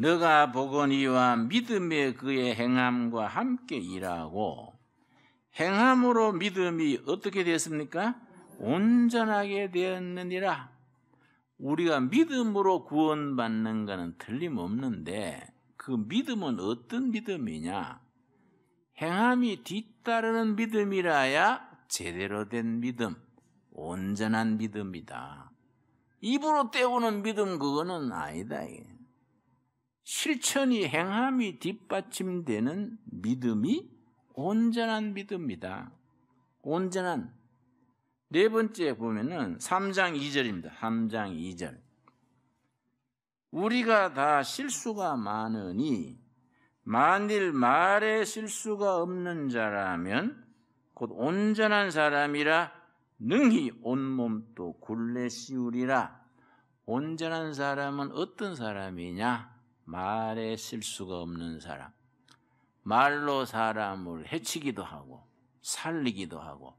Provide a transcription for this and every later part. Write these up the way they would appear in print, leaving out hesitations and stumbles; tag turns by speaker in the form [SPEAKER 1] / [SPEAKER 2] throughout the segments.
[SPEAKER 1] 너가 보거니와 믿음의 그의 행함과 함께 일하고 행함으로 믿음이 어떻게 되었습니까? 온전하게 되었느니라. 우리가 믿음으로 구원받는 것은 틀림없는데 그 믿음은 어떤 믿음이냐? 행함이 뒤따르는 믿음이라야 제대로 된 믿음, 온전한 믿음이다. 입으로 때우는 믿음 그거는 아니다. 실천이 행함이 뒷받침되는 믿음이 온전한 믿음이다. 온전한. 네 번째 보면은 3장 2절입니다. 3장 2절. 우리가 다 실수가 많으니 만일 말에 실수가 없는 자라면 곧 온전한 사람이라 능히 온몸도 굴레 씌우리라. 온전한 사람은 어떤 사람이냐? 말에 실수가 없는 사람. 말로 사람을 해치기도 하고 살리기도 하고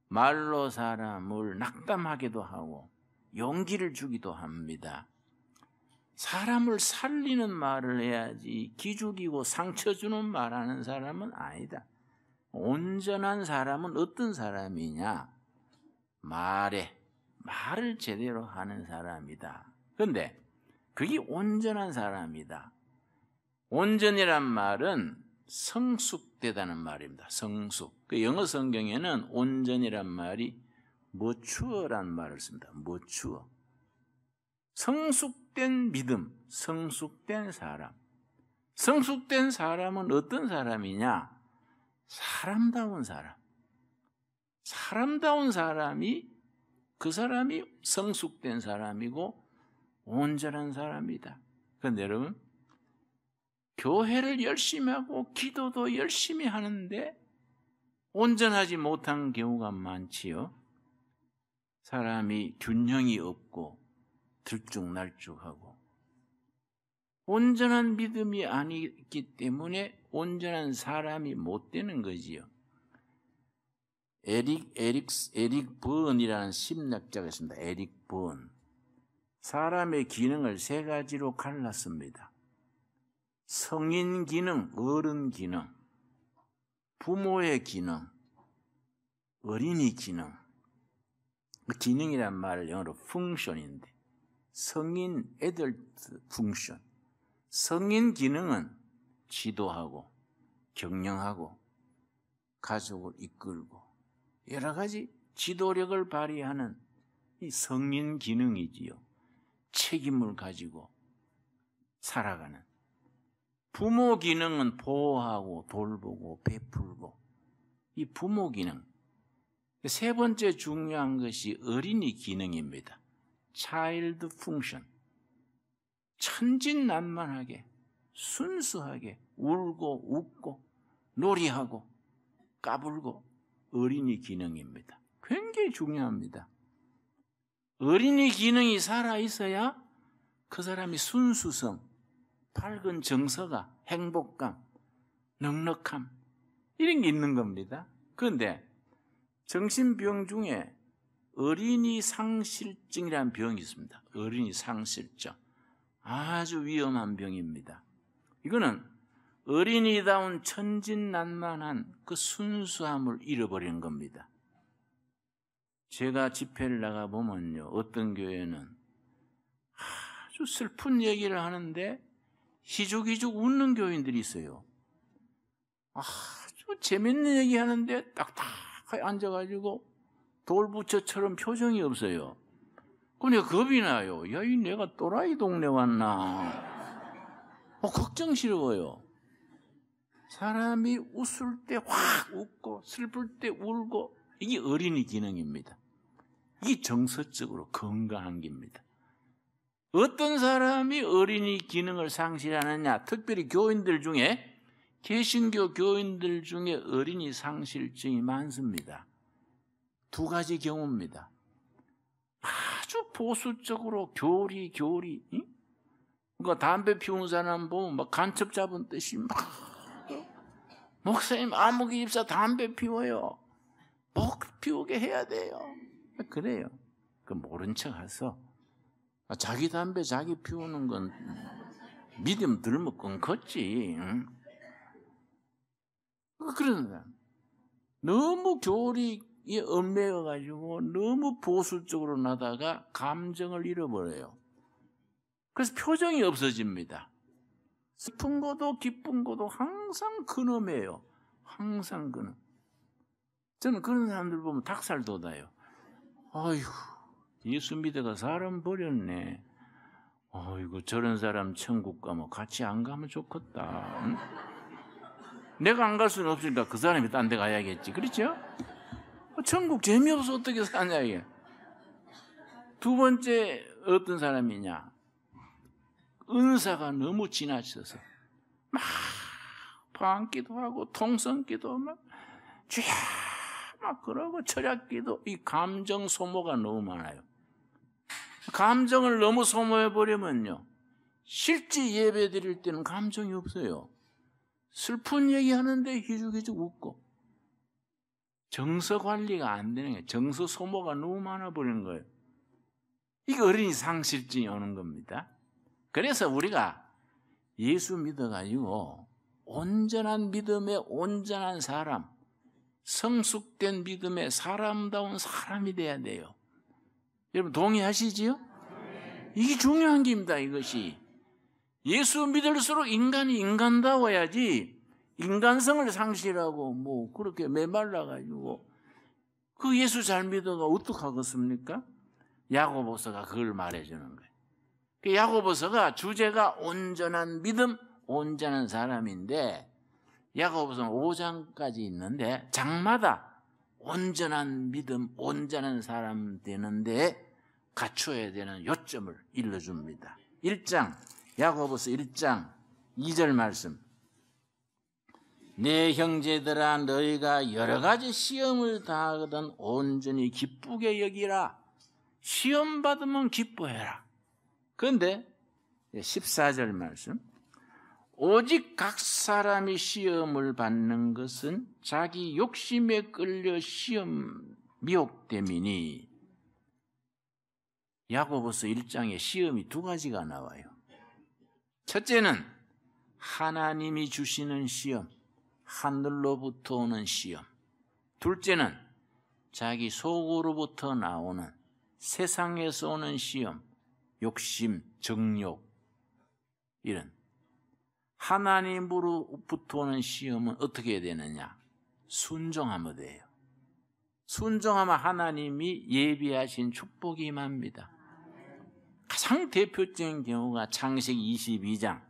[SPEAKER 1] 말로 사람을 낙담하기도 하고 용기를 주기도 합니다. 사람을 살리는 말을 해야지 기죽이고 상처 주는 말하는 사람은 아니다. 온전한 사람은 어떤 사람이냐? 말을 제대로 하는 사람이다. 그런데 그게 온전한 사람이다. 온전이란 말은 성숙되다는 말입니다. 성숙. 그 영어 성경에는 온전이란 말이 머추어란 말을 씁니다. 머추어. 성숙된 믿음, 성숙된 사람. 성숙된 사람은 어떤 사람이냐? 사람다운 사람. 사람다운 사람이 그 사람이 성숙된 사람이고 온전한 사람이다. 그런데 여러분, 교회를 열심히 하고 기도도 열심히 하는데 온전하지 못한 경우가 많지요. 사람이 균형이 없고 들쭉날쭉하고 온전한 믿음이 아니기 때문에 온전한 사람이 못 되는 거지요. 에릭 번이라는 심리학자가 있습니다. 에릭 번. 사람의 기능을 세 가지로 갈랐습니다. 성인 기능, 어른 기능, 부모의 기능, 어린이 기능. 기능이란 말을 영어로 function인데 성인 adult function. 성인 기능은 지도하고 격려하고 가족을 이끌고 여러 가지 지도력을 발휘하는 이 성인 기능이지요. 책임을 가지고 살아가는. 부모 기능은 보호하고 돌보고 베풀고 이 부모 기능. 세 번째 중요한 것이 어린이 기능입니다. child function. 천진난만하게 순수하게 울고 웃고 놀이하고 까불고 어린이 기능입니다. 굉장히 중요합니다. 어린이 기능이 살아있어야 그 사람이 순수성, 밝은 정서가, 행복감, 넉넉함 이런 게 있는 겁니다. 그런데 정신병 중에 어린이 상실증이라는 병이 있습니다. 어린이 상실증. 아주 위험한 병입니다. 이거는 어린이다운 천진난만한 그 순수함을 잃어버리는 겁니다. 제가 집회를 나가보면요. 어떤 교회는 아주 슬픈 얘기를 하는데 희죽희죽 웃는 교인들이 있어요. 아주 재밌는 얘기 하는데 딱딱하게 앉아가지고 돌부처처럼 표정이 없어요. 그러니까 겁이 나요. 야, 내가 또라이 동네 왔나. 걱정스러워요. 사람이 웃을 때 확 웃고 슬플 때 울고 이게 어린이 기능입니다. 이게 정서적으로 건강한 겁니다. 어떤 사람이 어린이 기능을 상실하느냐? 특별히 교인들 중에 개신교 교인들 중에 어린이 상실증이 많습니다. 두 가지 경우입니다. 아주 보수적으로 교리 응? 그러니까 담배 피우는 사람 보면 막 간첩 잡은 듯이 막 목사님 아무개 집사 담배 피워요. 못 피우게 해야 돼요. 그래요. 그 모른 척 해서 자기 담배 자기 피우는 건 믿음 들면 끙컸지. 응? 그런 사람. 너무 교리에 얽매여가지고 너무 보수적으로 나다가 감정을 잃어버려요. 그래서 표정이 없어집니다. 슬픈 것도 기쁜 것도 항상 그놈이에요. 항상 그놈. 저는 그런 사람들 보면 닭살 돋아요. 아이고, 예수 믿어가 사람 버렸네. 아이고, 저런 사람 천국 가면 같이 안 가면 좋겠다. 응? 내가 안 갈 수는 없으니까 그 사람이 딴 데 가야겠지. 그렇죠? 천국 재미없어 어떻게 사냐 이게. 두 번째 어떤 사람이냐. 은사가 너무 지나쳐서 막 방기도 하고 통성기도 막 주야 막 그러고 철학기도 이 감정 소모가 너무 많아요. 감정을 너무 소모해버리면요. 실제 예배 드릴 때는 감정이 없어요. 슬픈 얘기하는데 희죽희죽 웃고 정서 관리가 안 되는 거예요. 정서 소모가 너무 많아버리는 거예요. 이게 어린이 상실증이 오는 겁니다. 그래서 우리가 예수 믿어가지고 온전한 믿음의 온전한 사람, 성숙된 믿음의 사람다운 사람이 돼야 돼요. 여러분 동의하시지요? 이게 중요한 겁니다. 이것이. 예수 믿을수록 인간이 인간다워야지 인간성을 상실하고 뭐 그렇게 메말라가지고 그 예수 잘 믿어가 어떡하겠습니까? 야고보서가 그걸 말해주는 거예요. 그 야고보서가 주제가 온전한 믿음, 온전한 사람인데 야고보서는 5장까지 있는데 장마다 온전한 믿음, 온전한 사람 되는데 갖춰야 되는 요점을 일러줍니다. 1장, 야고보서 1장 2절 말씀. 내 형제들아 너희가 여러 가지 시험을 당하거든 온전히 기쁘게 여기라. 시험 받으면 기뻐해라. 그런데 14절 말씀. 오직 각 사람이 시험을 받는 것은 자기 욕심에 끌려 시험 미혹됨이니. 야고보서 1장에 시험이 두 가지가 나와요. 첫째는 하나님이 주시는 시험, 하늘로부터 오는 시험. 둘째는 자기 속으로부터 나오는 세상에서 오는 시험, 욕심, 정욕, 이런. 하나님으로부터 오는 시험은 어떻게 해야 되느냐? 순종하면 돼요. 순종하면 하나님이 예비하신 축복이 임합니다. 가장 대표적인 경우가 창세기 22장.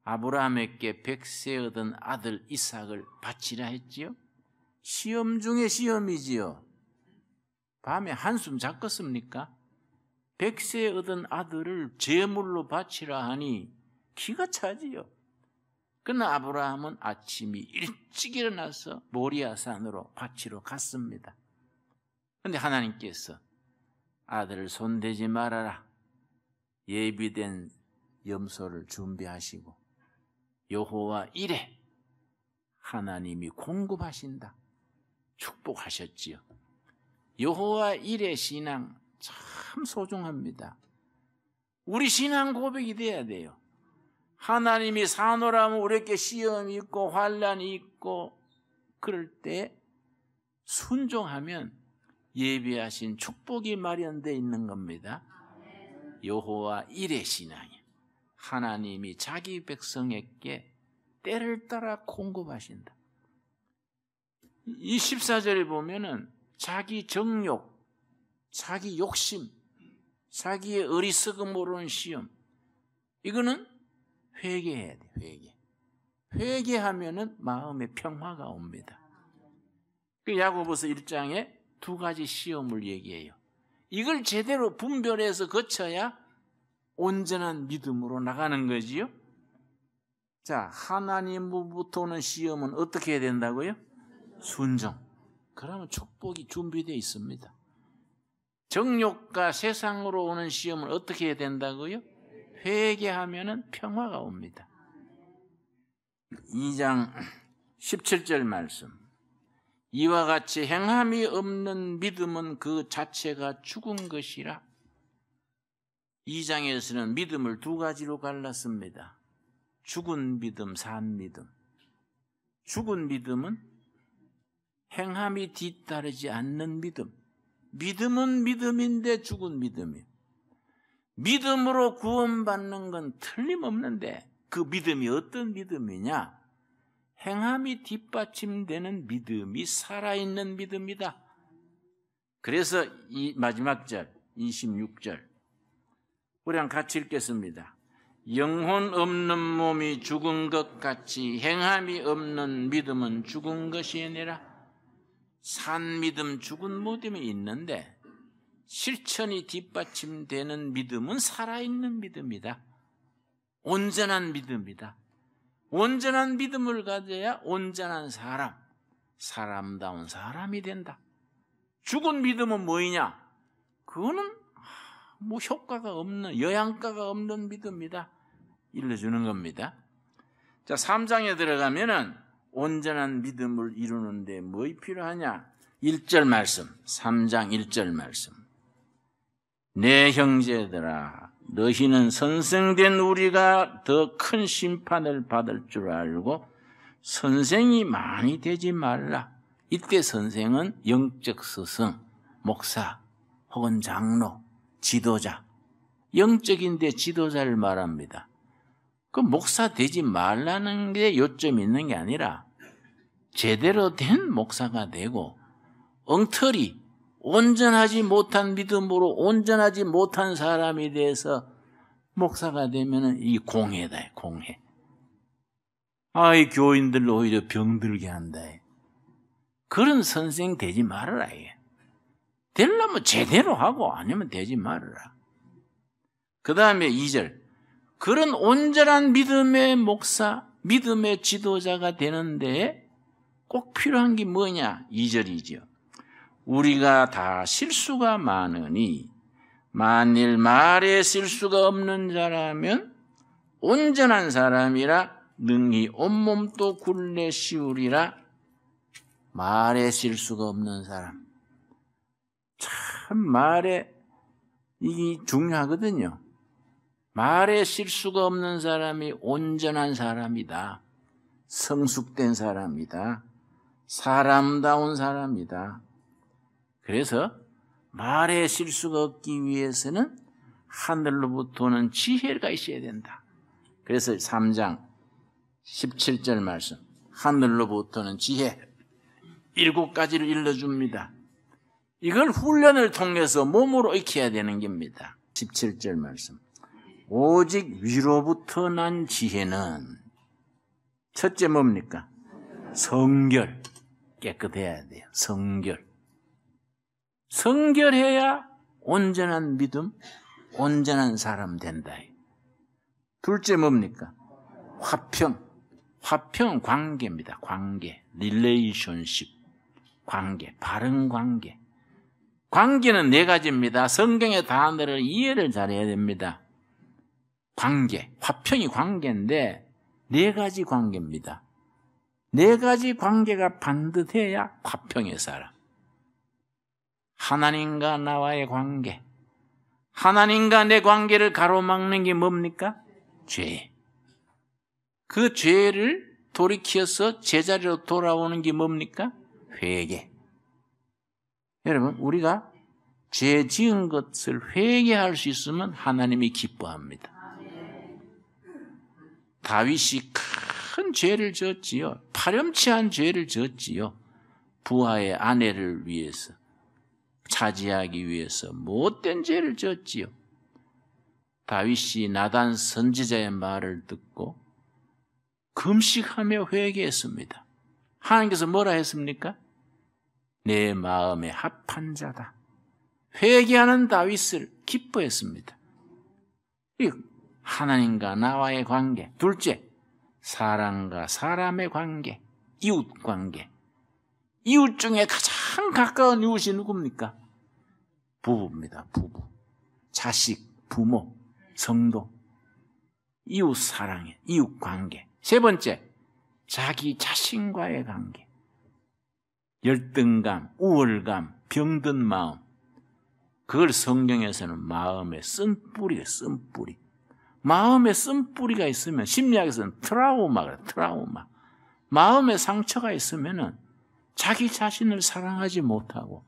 [SPEAKER 1] 아브라함에게 100세 얻은 아들 이삭을 바치라 했지요. 시험 중에 시험이지요. 밤에 한숨 잤겠습니까? 100세 얻은 아들을 제물로 바치라 하니 기가 차지요. 그러나 아브라함은 아침이 일찍 일어나서 모리아산으로 바치러 갔습니다. 그런데 하나님께서 아들을 손대지 말아라. 예비된 염소를 준비하시고 여호와 이레 하나님이 공급하신다. 축복하셨지요. 여호와 이레 신앙 참 소중합니다. 우리 신앙 고백이 돼야 돼요. 하나님이 사노라면 우리에게 시험이 있고 환난이 있고 그럴 때 순종하면 예비하신 축복이 마련되어 있는 겁니다. 여호와 이레 신앙이에요. 하나님이 자기 백성에게 때를 따라 공급하신다. 이 14절에 보면은 자기 정욕, 자기 욕심, 자기의 어리석음 모르는 시험, 이거는 회개해야 돼. 회개하면은 마음에 평화가 옵니다. 그 야고보서 1장에 두 가지 시험을 얘기해요. 이걸 제대로 분별해서 거쳐야 온전한 믿음으로 나가는 거지요. 자, 하나님으로부터 오는 시험은 어떻게 해야 된다고요? 순종. 그러면 축복이 준비되어 있습니다. 정욕과 세상으로 오는 시험은 어떻게 해야 된다고요? 회개하면 평화가 옵니다. 2장 17절 말씀. 이와 같이 행함이 없는 믿음은 그 자체가 죽은 것이라. 2장에서는 믿음을 두 가지로 갈랐습니다. 죽은 믿음, 산 믿음. 죽은 믿음은 행함이 뒤따르지 않는 믿음. 믿음은 믿음인데 죽은 믿음이에요. 믿음으로 구원받는 건 틀림없는데 그 믿음이 어떤 믿음이냐? 행함이 뒷받침되는 믿음이 살아있는 믿음이다. 그래서 이 마지막 절 26절 우리 같이 읽겠습니다. 영혼 없는 몸이 죽은 것 같이 행함이 없는 믿음은 죽은 것이 아니라 산 믿음, 죽은 믿음이 있는데 실천이 뒷받침되는 믿음은 살아있는 믿음이다. 온전한 믿음이다. 온전한 믿음을 가져야 온전한 사람, 사람다운 사람이 된다. 죽은 믿음은 뭐이냐? 그거는 효과가 없는, 영양가가 없는 믿음이다. 일러주는 겁니다. 자, 3장에 들어가면은 온전한 믿음을 이루는데 뭐가 필요하냐? 1절 말씀, 3장 1절 말씀. 내 형제들아, 너희는 선생된 우리가 더 큰 심판을 받을 줄 알고 선생이 많이 되지 말라. 이때 선생은 영적 스승, 목사 혹은 장로, 지도자, 영적인데 지도자를 말합니다. 그 목사 되지 말라는 게 요점이 있는 게 아니라 제대로 된 목사가 되고 엉터리, 온전하지 못한 믿음으로 온전하지 못한 사람이 돼서 목사가 되면 이 공해다, 공해. 이 교인들 오히려 병들게 한다. 그런 선생 되지 말아라. 되려면 제대로 하고 아니면 되지 말아라. 그 다음에 2절. 그런 온전한 믿음의 목사, 믿음의 지도자가 되는데 꼭 필요한 게 뭐냐? 2절이죠. 우리가 다 실수가 많으니 만일 말에 실수가 없는 자라면 온전한 사람이라 능히 온몸도 굴레 씌우리라. 말에 실수가 없는 사람. 참 말에 이게 중요하거든요. 말에 실수가 없는 사람이 온전한 사람이다. 성숙된 사람이다. 사람다운 사람이다. 그래서 말에 실수가 없기 위해서는 하늘로부터는 지혜가 있어야 된다. 그래서 3장 17절 말씀, 하늘로부터는 지혜 7가지를 일러줍니다. 이걸 훈련을 통해서 몸으로 익혀야 되는 겁니다. 17절 말씀, 오직 위로부터 난 지혜는 첫째 뭡니까? 성결, 깨끗해야 돼요. 성결해야 온전한 믿음, 온전한 사람 된다. 둘째 뭡니까? 화평 관계입니다. 관계, 릴레이션십, 관계, 바른 관계. 관계는 4가지입니다. 성경의 단어를 이해를 잘해야 됩니다. 관계, 화평이 관계인데 4가지 관계입니다. 4가지 관계가 반듯해야 화평의 사람. 하나님과 나와의 관계. 하나님과 내 관계를 가로막는 게 뭡니까? 죄. 그 죄를 돌이켜서 제자리로 돌아오는 게 뭡니까? 회개. 여러분, 우리가 죄 지은 것을 회개할 수 있으면 하나님이 기뻐합니다. 다윗이 큰 죄를 지었지요. 파렴치한 죄를 지었지요. 부하의 아내를 위해서, 차지하기 위해서 못된 죄를 지었지요. 다윗이 나단 선지자의 말을 듣고 금식하며 회개했습니다. 하나님께서 뭐라 했습니까? 내 마음에 합한 자다. 회개하는 다윗을 기뻐했습니다. 하나님과 나와의 관계. 둘째, 사람과 사람의 관계, 이웃 관계. 이웃 중에 가장 가까운 이웃이 누굽니까? 부부입니다. 부부. 자식, 부모, 성도. 이웃 사랑에, 이웃 관계. 세 번째, 자기 자신과의 관계. 열등감, 우월감, 병든 마음. 그걸 성경에서는 마음의 쓴뿌리예요. 쓴뿌리. 마음에 쓴뿌리가 있으면 심리학에서는 트라우마가 트라우마. 마음에 상처가 있으면은 자기 자신을 사랑하지 못하고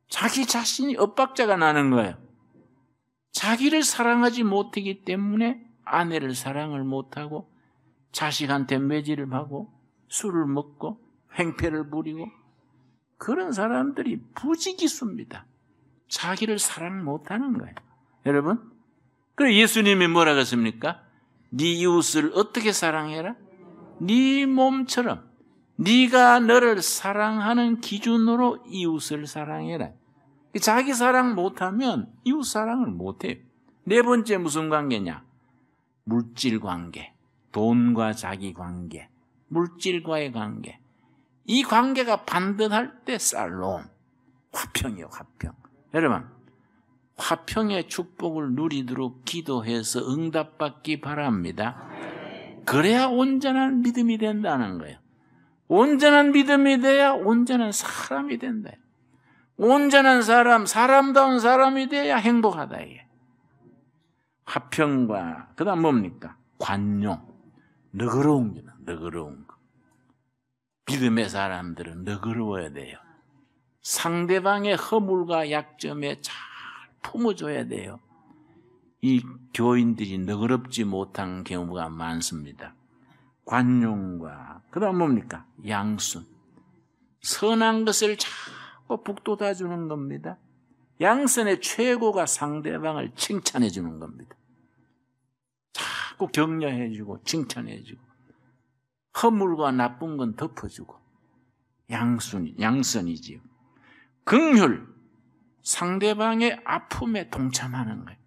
[SPEAKER 1] 자기 자신이 엇박자가 나는 거예요. 자기를 사랑하지 못하기 때문에 아내를 사랑을 못하고 자식한테 매질을 하고 술을 먹고 횡패를 부리고 그런 사람들이 부지기수입니다. 자기를 사랑 못하는 거예요. 여러분, 그래서 예수님이 뭐라고 했습니까? 네 이웃을 어떻게 사랑해라? 네 몸처럼 네가 너를 사랑하는 기준으로 이웃을 사랑해라. 자기 사랑 못하면 이웃 사랑을 못해요. 네 번째 무슨 관계냐? 물질 관계, 돈과 자기 관계, 물질과의 관계. 이 관계가 반듯할 때 살롬, 화평이에요. 화평. 여러분, 화평의 축복을 누리도록 기도해서 응답받기 바랍니다. 그래야 온전한 믿음이 된다는 거예요. 온전한 믿음이 돼야 온전한 사람이 된다. 온전한 사람, 사람다운 사람이 돼야 행복하다. 이게. 화평과 그 다음 뭡니까? 관용. 너그러운 거, 너그러운 거. 믿음의 사람들은 너그러워야 돼요. 상대방의 허물과 약점에 잘 품어줘야 돼요. 이 교인들이 너그럽지 못한 경우가 많습니다. 관용과 그 다음 뭡니까? 양순. 선한 것을 자꾸 북돋아 주는 겁니다. 양선의 최고가 상대방을 칭찬해 주는 겁니다. 자꾸 격려해 주고 칭찬해 주고 허물과 나쁜 건 덮어주고 양선이지요. 긍휼, 상대방의 아픔에 동참하는 거예요.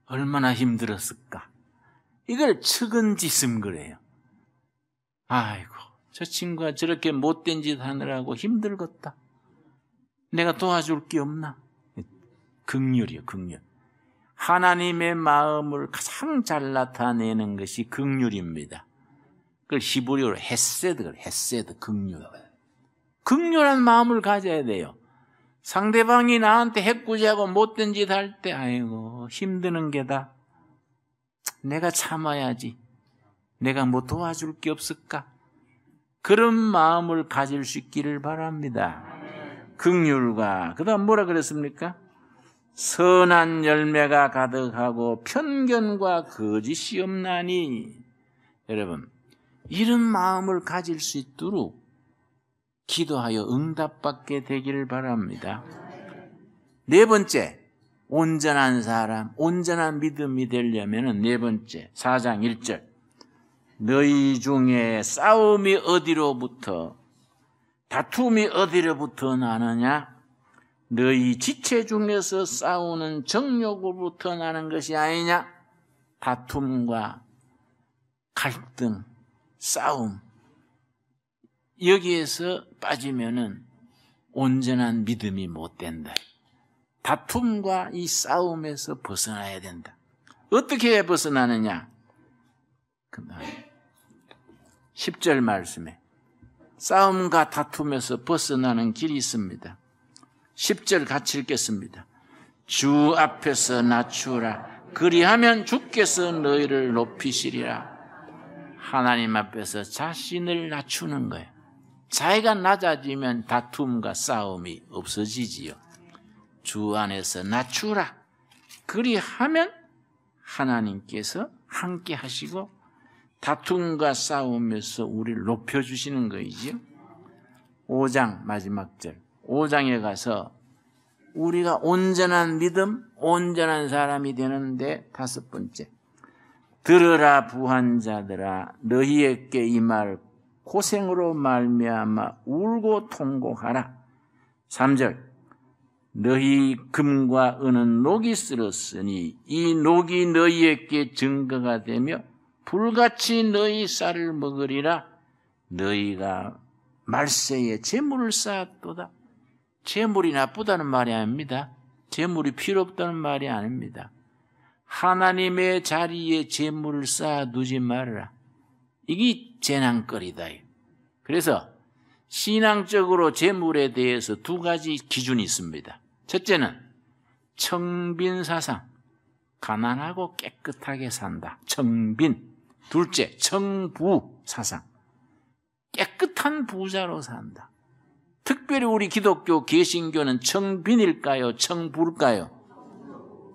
[SPEAKER 1] 얼마나 힘들었을까. 이걸 측은지심 그래요. 아이고, 저 친구가 저렇게 못된 짓 하느라고 힘들겠다. 내가 도와줄 게 없나? 긍휼이요, 긍휼. 하나님의 마음을 가장 잘 나타내는 것이 긍휼입니다. 그걸 히브리어로 헤세드, 헤세드, 긍휼. 긍휼한 마음을 가져야 돼요. 상대방이 나한테 해꾸지하고 못된 짓 할 때, 아이고, 힘드는 게다. 내가 참아야지. 내가 뭐 도와줄 게 없을까? 그런 마음을 가질 수 있기를 바랍니다. 긍휼과 그 다음 뭐라 그랬습니까? 선한 열매가 가득하고 편견과 거짓이 없나니. 여러분, 이런 마음을 가질 수 있도록 기도하여 응답받게 되기를 바랍니다. 네 번째, 온전한 사람, 온전한 믿음이 되려면 네 번째, 4장 1절. 너희 중에 싸움이 어디로부터, 다툼이 어디로부터 나느냐? 너희 지체 중에서 싸우는 정욕으로부터 나는 것이 아니냐? 다툼과 갈등, 싸움. 여기에서 빠지면은 온전한 믿음이 못 된다. 다툼과 이 싸움에서 벗어나야 된다. 어떻게 벗어나느냐? 10절 말씀에 싸움과 다툼에서 벗어나는 길이 있습니다. 10절 같이 읽겠습니다. 주 앞에서 낮추라. 그리하면 주께서 너희를 높이시리라. 하나님 앞에서 자신을 낮추는 거예요. 자기가 낮아지면 다툼과 싸움이 없어지지요. 주 안에서 낮추라. 그리하면 하나님께서 함께 하시고 다툼과 싸움에서 우리를 높여주시는 거이지요. 5장 마지막 절. 5장에 가서 우리가 온전한 믿음, 온전한 사람이 되는데 다섯 번째. 들으라 부한자들아 너희에게 이 말 고생으로 말미암아 울고 통곡하라. 3절. 너희 금과 은은 녹이 쓸었으니 이 녹이 너희에게 증거가 되며 불같이 너희 쌀을 먹으리라. 너희가 말세에 재물을 쌓았도다. 재물이 나쁘다는 말이 아닙니다. 재물이 필요 없다는 말이 아닙니다. 하나님의 자리에 재물을 쌓아두지 말아라. 이게 재난거리다. 그래서 신앙적으로 재물에 대해서 두 가지 기준이 있습니다. 첫째는 청빈사상, 가난하고 깨끗하게 산다. 청빈. 둘째, 청부사상, 깨끗한 부자로 산다. 특별히 우리 기독교 개신교는 청빈일까요? 청부일까요?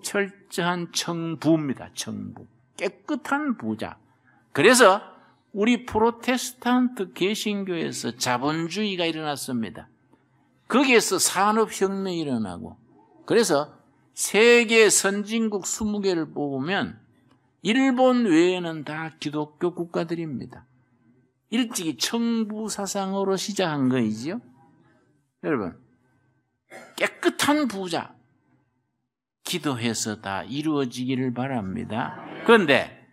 [SPEAKER 1] 철저한 청부입니다. 청부. 깨끗한 부자. 그래서 우리 프로테스탄트 개신교에서 자본주의가 일어났습니다. 거기에서 산업혁명이 일어나고, 그래서 세계 선진국 20개를 뽑으면 일본 외에는 다 기독교 국가들입니다. 일찍이 청부사상으로 시작한 거이지요. 여러분, 깨끗한 부자, 기도해서 다 이루어지기를 바랍니다. 그런데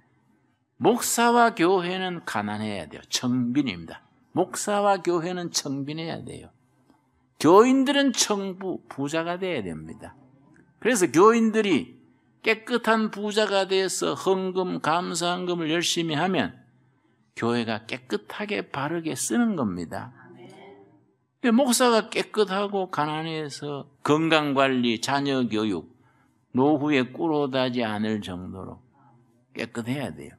[SPEAKER 1] 목사와 교회는 가난해야 돼요. 청빈입니다. 목사와 교회는 청빈해야 돼요. 교인들은 청부, 부자가 돼야 됩니다. 그래서 교인들이 깨끗한 부자가 돼서 헌금, 감사헌금을 열심히 하면 교회가 깨끗하게 바르게 쓰는 겁니다. 목사가 깨끗하고 가난해서 건강관리, 자녀교육, 노후에 꿇어다지 않을 정도로 깨끗해야 돼요.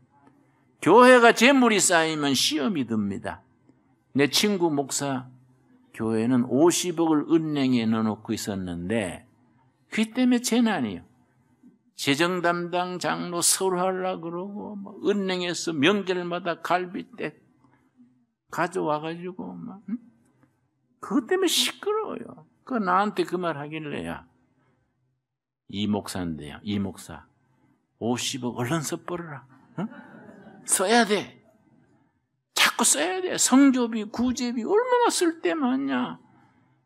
[SPEAKER 1] 교회가 재물이 쌓이면 시험이 듭니다. 내 친구 목사 교회는 50억을 은행에 넣어놓고 있었는데 그 때문에 재난이에요. 재정 담당 장로 설하려고 그러고 은행에서 명절마다 갈비댁 가져와가지고 그것 때문에 시끄러워요. 그 나한테 그 말 하길래, 야, 이 목사인데요, 이 목사 50억 얼른 써버려라. 응? 써야 돼. 자꾸 써야 돼. 성조비, 구제비 얼마나 쓸 데 많냐.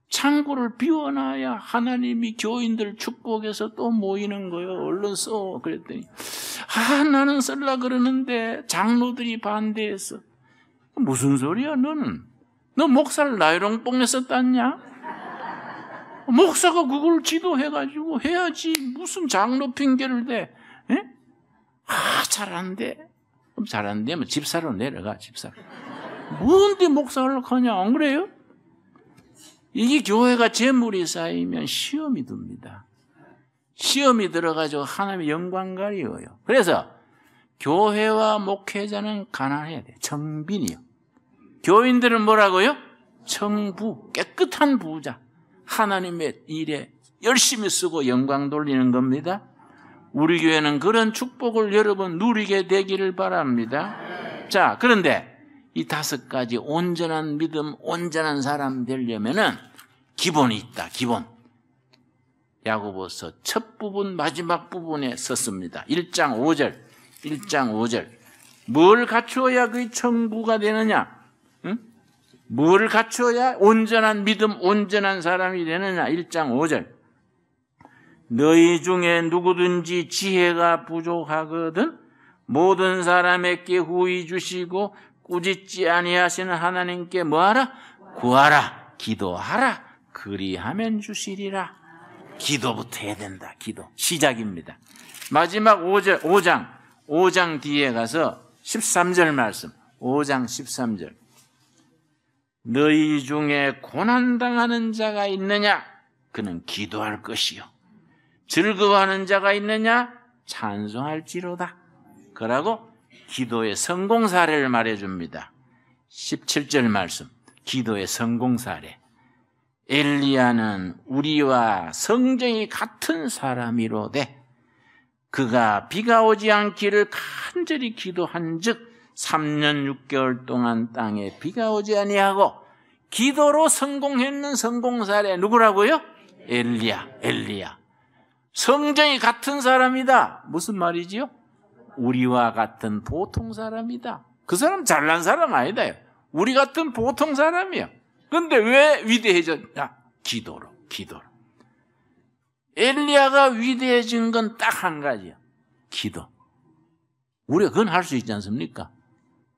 [SPEAKER 1] 창고를 비워놔야 하나님이 교인들 축복해서 또 모이는 거예요. 얼른 써. 그랬더니 나는 쓸라 그러는데 장로들이 반대했어. 무슨 소리야 너는? 너 목사를 나이롱뽕에서 땄냐? 목사가 그걸 지도해가지고 해야지. 무슨 장로 핑계를 대? 잘 안 돼. 그럼 잘 안 되면 집사로 내려가. 집사로. 뭔데 목사를 하냐? 안 그래요? 이게 교회가 재물이 쌓이면 시험이 듭니다. 시험이 들어가지고 하나님의 영광 가리워요. 그래서 교회와 목회자는 가난해야 돼. 청빈이요. 교인들은 뭐라고요? 청부, 깨끗한 부자. 하나님의 일에 열심히 쓰고 영광 돌리는 겁니다. 우리 교회는 그런 축복을 여러분 누리게 되기를 바랍니다. 자, 그런데 이 5가지 온전한 믿음, 온전한 사람 되려면은 기본이 있다. 기본. 야고보서 첫 부분, 마지막 부분에 썼습니다. 1장 5절. 1장 5절. 뭘 갖추어야 그의 청부가 되느냐? 응? 뭘 갖추어야 온전한 믿음, 온전한 사람이 되느냐? 1장 5절. 너희 중에 누구든지 지혜가 부족하거든 모든 사람에게 후히 주시고 꾸짖지 아니하시는 하나님께 뭐하라? 구하라, 기도하라, 그리하면 주시리라. 기도부터 해야 된다. 기도. 시작입니다. 마지막 5장 뒤에 가서 13절 말씀. 5장 13절. 너희 중에 고난당하는 자가 있느냐? 그는 기도할 것이요. 즐거워하는 자가 있느냐? 찬송할지로다. 그러고 기도의 성공 사례를 말해줍니다. 17절 말씀. 기도의 성공 사례. 엘리야는 우리와 성정이 같은 사람이로되 그가 비가 오지 않기를 간절히 기도한즉 3년 6개월 동안 땅에 비가 오지 아니하고 기도로 성공했는 성공 사례 누구라고요? 엘리야. 성정이 같은 사람이다. 무슨 말이지요? 우리와 같은 보통 사람이다. 그 사람 잘난 사람 아니다. 우리 같은 보통 사람이야. 근데 왜 위대해졌냐? 기도로. 엘리야가 위대해진 건 딱 한 가지야. 기도. 우리가 그건 할 수 있지 않습니까?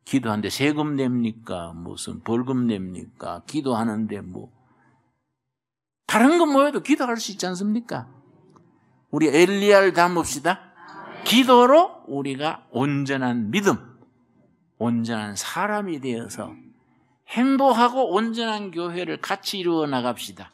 [SPEAKER 1] 기도하는데 세금 냅니까? 무슨 벌금 냅니까? 기도하는데 뭐 다른 건 뭐해도 기도할 수 있지 않습니까? 우리 엘리야를 닮읍시다. 기도로 우리가 온전한 믿음, 온전한 사람이 되어서 행복하고 온전한 교회를 같이 이루어 나갑시다.